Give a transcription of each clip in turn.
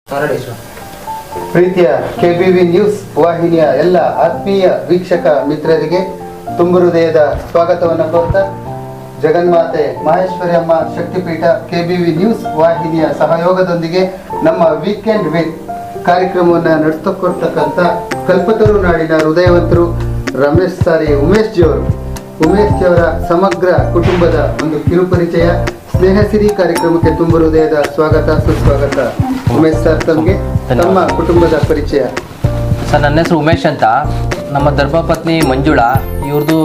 ಪ್ರೀತಿಯ ಕೆಬಿವಿ ನ್ಯೂಸ್ ವಾಹಿನಿಯ ಎಲ್ಲ ಆತ್ಮೀಯ ವೀಕ್ಷಕ ಮಿತ್ರರಿಗೆ ತುಂಬು ಹೃದಯದ ಸ್ವಾಗತವನ್ನು ಕೋರ್ತಾ ಜಗನ್ಮಾತೆ ಮಹೇಶ್ವರಿ ಅಮ್ಮ ಶಕ್ತಿಪೀಠ ಕೆಬಿವಿ ನ್ಯೂಸ್ ವಾಹಿನಿಯ ಸಹಯೋಗದೊಂದಿಗೆ ನಮ್ಮ ವೀಕೆಂಡ್ ವಿತ್ ಕಾರ್ಯಕ್ರಮವನ್ನು ನಡೆಸಿಕೊಡ್ತಕ್ಕಂಥ ಕಲ್ಪತರು ನಾಡಿನ ಹೃದಯವಂತರು ಉಮೇಶ್ ಜಿಯವರ ಸಮಗ್ರ ಕುಟುಂಬದ ಒಂದು ಕಿರುಪರಿಚಯ ಸ್ನೇಹಸಿರಿ ಕಾರ್ಯಕ್ರಮಕ್ಕೆ ತುಂಬ ಹೃದಯದ ಸ್ವಾಗತ ಸುಸ್ವಾಗತ. ಉಮೇಶ್ ಸರ್, ತಮಗೆ ತಮ್ಮ ಕುಟುಂಬದ ಪರಿಚಯ. ಸರ್, ನನ್ನ ಹೆಸರು ಉಮೇಶ್ ಅಂತ. ನಮ್ಮ ಧರ್ಮಪತ್ನಿ ಮಂಜುಳಾ, ಇವ್ರದ್ದು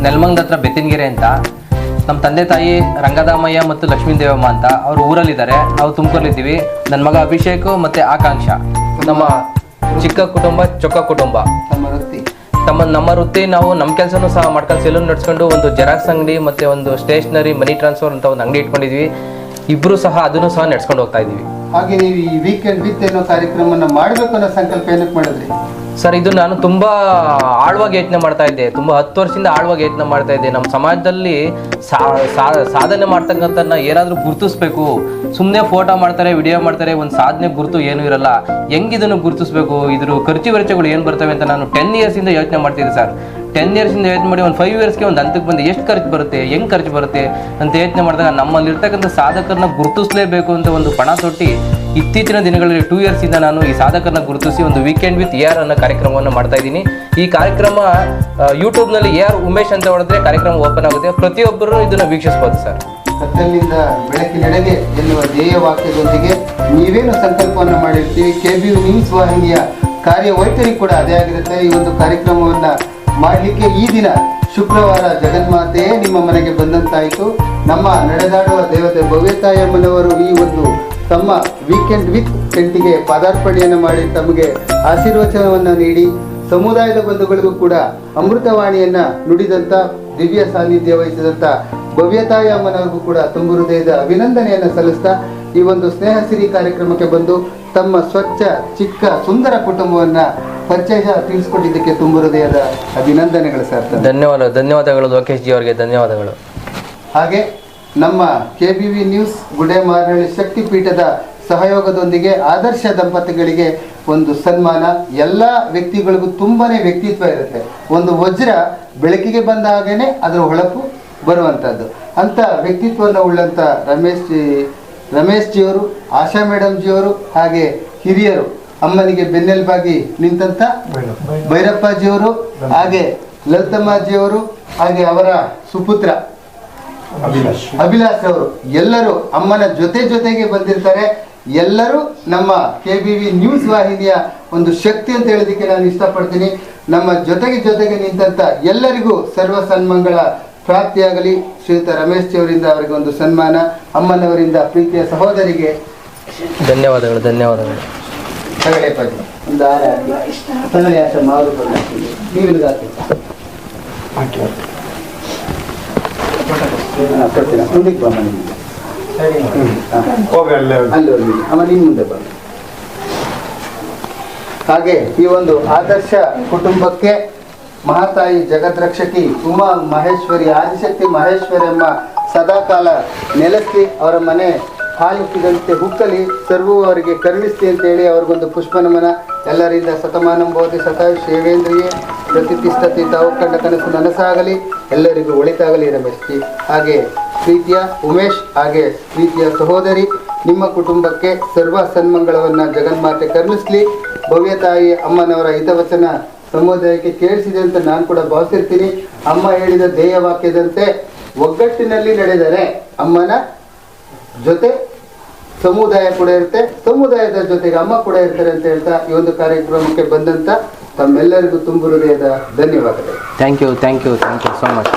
ನೆಲಮಂಗದ ಹತ್ರ ಬೆತ್ತಿನಗೆರೆ ಅಂತ. ನಮ್ಮ ತಂದೆ ತಾಯಿ ರಂಗದಾಮಯ್ಯ ಮತ್ತು ಲಕ್ಷ್ಮೀ ದೇವಮ್ಮ ಅಂತ. ಅವರು ಊರಲ್ಲಿದ್ದಾರೆ, ನಾವು ತುಮಕೂರಲ್ಲಿದ್ದೀವಿ. ನನ್ನ ಮಗ ಅಭಿಷೇಕ್ ಮತ್ತು ಆಕಾಂಕ್ಷ. ನಮ್ಮ ಚಿಕ್ಕ ಕುಟುಂಬ, ಚೊಕ್ಕ ಕುಟುಂಬ. ನಮ್ಮ ವೃತ್ತಿ, ನಾವು ನಮ್ಮ ಕೆಲಸನೂ ಸಹ ಮಾಡ್ಕೊಂಡು ಸೆಲೂನ್ ನಡ್ಸ್ಕೊಂಡು ಒಂದು ಜೆರಾಕ್ಸ್ ಅಂಗಡಿ ಮತ್ತು ಒಂದು ಸ್ಟೇಷನರಿ ಮನಿ ಟ್ರಾನ್ಸ್ಫರ್ ಅಂತ ಒಂದು ಅಂಗಡಿ ಇಟ್ಕೊಂಡಿದ್ವಿ. ಇಬ್ಬರು ಸಹ ಅದನ್ನು ಸಹ ನಡ್ಸ್ಕೊಂಡು ಹೋಗ್ತಾ ಇದ್ದೀವಿ. ಹಾಗೆ ನೀವು ಈ ವೀಕೆಂಡ್ ವಿತ್ ಏನೋ ಕಾರ್ಯಕ್ರಮವನ್ನು ಮಾಡಬೇಕು ಅನ್ನೋ ಸಂಕಲ್ಪ ಏನಕ್ಕೆ ಮಾಡಿದ್ರಿ ಸರ್? ಇದು ನಾನು ತುಂಬ ಆಳವಾಗಿ ಯೋಚನೆ ಮಾಡ್ತಾ ಇದ್ದೆ. ತುಂಬ 10 ವರ್ಷದಿಂದ ಆಳವಾಗಿ ಯೋಚನೆ ಮಾಡ್ತಾ ಇದ್ದೆ. ನಮ್ಮ ಸಮಾಜದಲ್ಲಿ ಸಾಧನೆ ಮಾಡ್ತಕ್ಕಂಥನ್ನ ಏನಾದರೂ ಗುರುತಿಸ್ಬೇಕು. ಸುಮ್ಮನೆ ಫೋಟೋ ಮಾಡ್ತಾರೆ, ವಿಡಿಯೋ ಮಾಡ್ತಾರೆ, ಒಂದು ಸಾಧನೆ ಗುರುತು ಏನೂ ಇರಲ್ಲ. ಹೆಂಗಿದನ್ನು ಗುರುತಿಸ್ಬೇಕು, ಇದ್ರ ಖರ್ಚು ವೆಚ್ಚಗಳು ಏನು ಬರ್ತವೆ ಅಂತ ನಾನು 10 ಇಯರ್ಸಿಂದ ಯೋಚನೆ ಮಾಡ್ತಿದ್ದೆ ಸರ್. 10 ಇಯರ್ಸಿಂದ ಯೋಚನೆ ಮಾಡಿ ಒಂದು 5 ಇಯರ್ಸ್ಗೆ ಒಂದು ಹಂತಕ್ಕೆ ಬಂದು ಎಷ್ಟು ಖರ್ಚು ಬರುತ್ತೆ, ಹೆಂಗೆ ಖರ್ಚು ಬರುತ್ತೆ ಅಂತ ಯೋಚನೆ ಮಾಡಿದಾಗ ನಮ್ಮಲ್ಲಿರ್ತಕ್ಕಂಥ ಸಾಧಕರನ್ನ ಗುರುತಿಸಲೇಬೇಕು ಅಂತ ಒಂದು ಪಣ ತೊಟ್ಟಿ ಇತ್ತೀಚಿನ ದಿನಗಳಲ್ಲಿ 2 ಇಯರ್ಸಿಂದ ನಾನು ಈ ಸಾಧಕರನ್ನ ಗುರುತಿಸಿ ಒಂದು ವೀಕೆಂಡ್ ವಿತ್ AR ಅನ್ನೋ ಕಾರ್ಯಕ್ರಮವನ್ನು ಮಾಡ್ತಾ ಇದ್ದೀನಿ. ಈ ಕಾರ್ಯಕ್ರಮ ಯೂಟ್ಯೂಬ್ನಲ್ಲಿ AR ಉಮೇಶ್ ಅಂತ ಹೊಡೆದ್ರೆ ಕಾರ್ಯಕ್ರಮ ಓಪನ್ ಆಗುತ್ತೆ. ಪ್ರತಿಯೊಬ್ಬರು ಇದನ್ನು ವೀಕ್ಷಿಸಬಹುದು ಸರ್. ಕತ್ತಲಿನಿಂದ ಬೆಳಕಿನೆಡೆಗೆ ಎನ್ನುವ ಧ್ಯೇಯ ವಾಕ್ಯದೊಂದಿಗೆ ನೀವೇನು ಸಂಕಲ್ಪವನ್ನು ಮಾಡಿರ್ತೀವಿ, ಕೆಬಿವಿ ನ್ಯೂಸ್ ವಾಹಿನಿಯ ಕಾರ್ಯವೈಖರಿ ಕೂಡ ಅದೇ ಆಗಿರುತ್ತೆ. ಈ ಒಂದು ಕಾರ್ಯಕ್ರಮವನ್ನು ಮಾಡಲಿಕ್ಕೆ ಈ ದಿನ ಶುಕ್ರವಾರ ಜಗನ್ಮಾತೆಯೇ ನಿಮ್ಮ ಮನೆಗೆ ಬಂದಂತಾಯಿತು. ನಮ್ಮ ನಡೆದಾಡುವ ದೇವತೆ ಭವ್ಯತಾಯಮ್ಮನವರು ಈ ಒಂದು ತಮ್ಮ ವೀಕೆಂಡ್ ವಿತ್ ಟೆಂಟಿಗೆ ಪಾದಾರ್ಪಣೆಯನ್ನು ಮಾಡಿ ತಮಗೆ ಆಶೀರ್ವಚನವನ್ನು ನೀಡಿ ಸಮುದಾಯದ ಬಂಧುಗಳಿಗೂ ಕೂಡ ಅಮೃತವಾಣಿಯನ್ನು ನುಡಿದಂಥ ದಿವ್ಯ ಸಾನ್ನಿಧ್ಯ ವಹಿಸಿದಂಥ ಭವ್ಯತಾಯಿ ಅಮ್ಮನವ್ರಿಗೂ ಕೂಡ ತುಂಬ ಹೃದಯದ ಅಭಿನಂದನೆಯನ್ನು ಸಲ್ಲಿಸ್ತಾ ಈ ಒಂದು ಸ್ನೇಹಸಿರಿ ಕಾರ್ಯಕ್ರಮಕ್ಕೆ ಬಂದು ತಮ್ಮ ಸ್ವಚ್ಛ ಚಿಕ್ಕ ಸುಂದರ ಕುಟುಂಬವನ್ನು ಪರಿಚಯ ತಿಳಿಸ್ಕೊಟ್ಟಿದ್ದಕ್ಕೆ ತುಂಬ ಹೃದಯದ ಅಭಿನಂದನೆಗಳು ಸರ್. ಧನ್ಯವಾದಗಳು ಲೋಕೇಶ್ ಜಿ ಅವರಿಗೆ ಧನ್ಯವಾದಗಳು. ಹಾಗೆ ನಮ್ಮ ಕೆಬಿವಿ ನ್ಯೂಸ್ ಗುಡೇಮಾರನಹಳ್ಳಿ ಶಕ್ತಿಪೀಠದ ಸಹಯೋಗದೊಂದಿಗೆ ಆದರ್ಶ ದಂಪತಿಗಳಿಗೆ ಒಂದು ಸನ್ಮಾನ. ಎಲ್ಲ ವ್ಯಕ್ತಿಗಳಿಗೂ ತುಂಬಾನೇ ವ್ಯಕ್ತಿತ್ವ ಇರುತ್ತೆ. ಒಂದು ವಜ್ರ ಬೆಳಕಿಗೆ ಬಂದ ಹಾಗೇನೆ ಅದರ ಹೊಳಪು ಬರುವಂಥದ್ದು. ಅಂಥ ವ್ಯಕ್ತಿತ್ವವನ್ನು ಉಳ್ಳಂಥ ರಮೇಶ್ ಜಿಯವರು, ಆಶಾ ಮೇಡಮ್ ಜಿಯವರು, ಹಾಗೆ ಹಿರಿಯರು ಅಮ್ಮನಿಗೆ ಬೆನ್ನೆಲುಬಾಗಿ ನಿಂತಂಥ ಭೈರಪ್ಪಾಜಿಯವರು, ಹಾಗೆ ಲಲಿತಮ್ಮಾಜಿಯವರು, ಹಾಗೆ ಅವರ ಸುಪುತ್ರ ಅಭಿಲಾಷ್ ಅವರು ಎಲ್ಲರೂ ಅಮ್ಮನ ಜೊತೆಗೆ ಬಂದಿರ್ತಾರೆ. ಎಲ್ಲರೂ ನಮ್ಮ ಕೆಬಿವಿ ನ್ಯೂಸ್ ವಾಹಿನಿಯ ಒಂದು ಶಕ್ತಿ ಅಂತ ಹೇಳೋದಕ್ಕೆ ನಾನು ಇಷ್ಟಪಡ್ತೀನಿ. ನಮ್ಮ ಜೊತೆಗೆ ನಿಂತಂತ ಎಲ್ಲರಿಗೂ ಸರ್ವ ಸನ್ಮಂಗಳ ಪ್ರಾಪ್ತಿಯಾಗಲಿ. ಶ್ರೀಯುತ ರಮೇಶ್ ಅವರಿಂದ ಅವರಿಗೆ ಒಂದು ಸನ್ಮಾನ, ಅಮ್ಮನವರಿಂದ ಪ್ರೀತಿಯ ಸಹೋದರಿಗೆ ಧನ್ಯವಾದಗಳು. ತಗಡೆ ಪದಿ ಒಂದು ಆರ ತಗಡೆ ಆಟ ಮಾರು ನೀವಿಲ್ಗಾಕಿ ಮುಂದೆ ಬನ್ನಿ. ಹಾಗೆ ಈ ಒಂದು ಆದರ್ಶ ಕುಟುಂಬಕ್ಕೆ ಮಹಾತಾಯಿ ಜಗದ್ರಕ್ಷಕಿ ಉಮಾ ಮಹೇಶ್ವರಿ ಆದಿಶಕ್ತಿ ಮಹೇಶ್ವರಿ ಅಮ್ಮ ಸದಾಕಾಲ ನೆಲೆಸಿ ಅವರ ಮನೆ ಹಾಲಿಸಿದಂತೆ ಹುಕ್ಕಲಿ ಸರ್ವೂ ಅವರಿಗೆ ಕರುಣಿಸ್ತಿ ಅಂತೇಳಿ ಅವ್ರಿಗೊಂದು ಪುಷ್ಪನಮನ. ಎಲ್ಲರಿಂದ ಶತಮಾನಂ ಭವತಿ ಸತಾಯು ಸೇವೇಂದ್ರಿಯೇ ಪ್ರತಿಷ್ಠತಿ ತಾವು ಕಂಡ ಕನಸು ನನಸಾಗಲಿ, ಎಲ್ಲರಿಗೂ ಒಳಿತಾಗಲಿ ರಮೇಶ್ ಜಿ. ಹಾಗೆ ಪ್ರೀತಿಯ ಉಮೇಶ್, ಹಾಗೆ ಪ್ರೀತಿಯ ಸಹೋದರಿ, ನಿಮ್ಮ ಕುಟುಂಬಕ್ಕೆ ಸರ್ವ ಸನ್ಮಂಗಳವನ್ನು ಜಗನ್ಮಾತೆ ಕರುಣಿಸ್ಲಿ. ಭವ್ಯತಾಯಿ ಅಮ್ಮನವರ ಹಿತವಚನ ಸಮುದಾಯಕ್ಕೆ ಕೇಳಿಸಿದೆ ಅಂತ ನಾನು ಕೂಡ ಭಾವಿಸಿರ್ತೀನಿ. ಅಮ್ಮ ಹೇಳಿದ ಧ್ಯೇಯ ವಾಕ್ಯದಂತೆ ಒಗ್ಗಟ್ಟಿನಲ್ಲಿ ನಡೆದರೆ ಅಮ್ಮನ ಜೊತೆ ಸಮುದಾಯ ಕೂಡ ಇರುತ್ತೆ, ಸಮುದಾಯದ ಜೊತೆಗೆ ಅಮ್ಮ ಕೂಡ ಇರ್ತಾರೆ ಅಂತ ಹೇಳ್ತಾ ಈ ಒಂದು ಕಾರ್ಯಕ್ರಮಕ್ಕೆ ಬಂದಂತ ತಮ್ಮೆಲ್ಲರಿಗೂ ತುಂಬ ಹೃದಯದ ಧನ್ಯವಾದಗಳು. Thank you so much.